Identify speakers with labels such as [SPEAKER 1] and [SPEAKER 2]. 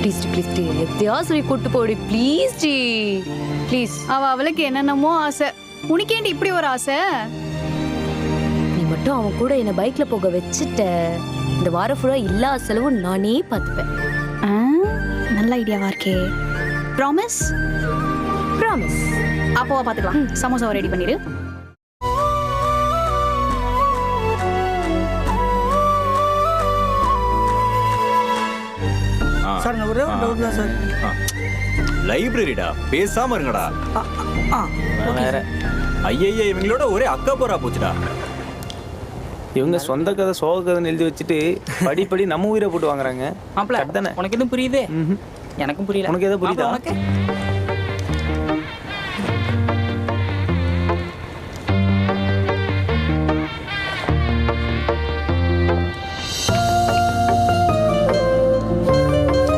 [SPEAKER 1] Please please D எத்தையாவது சொல்லி கூட்டு போடி please D please.
[SPEAKER 2] அவளுக்கு என்னென்னமோ ஆசை, உனக்கேண்டி இப்படி ஒரு ஆசை?
[SPEAKER 1] நீ மட்டும் அவன் கூட என்ன பைக்ல போக வச்சுட்ட, இந்த வாரம் ஃபுல்லா எல்லா செலவும் நானே பார்த்துப்பேன்.
[SPEAKER 2] நல்ல ஐடியாவா இருக்கே. ப்ராமிஸ்?
[SPEAKER 1] ப்ராமிஸ்.
[SPEAKER 2] அப்போவா பார்த்துக்கலாம். சமோசாவை ரெடி பண்ணிடு.
[SPEAKER 3] சார் நான் ஒரே ஒரு டவுட் தான் சார்.
[SPEAKER 4] லைப்ரரிடா, பேசாம இருங்கடா.
[SPEAKER 3] வேற
[SPEAKER 4] ஐயய்ய, இவங்களோட ஒரே அக்கா போரா போச்சுடா.
[SPEAKER 5] இவங்க சொந்த கதை சோக கதைன்னு எழுதி வச்சுட்டு படிப்படி நம்ம உயிரை போட்டு வாங்குறாங்க.
[SPEAKER 3] மாப்பிள்ள, உனக்கு எதுவும் புரியுதே? எனக்கும் புரியல.
[SPEAKER 5] உனக்கு எதாவது புரியுதா?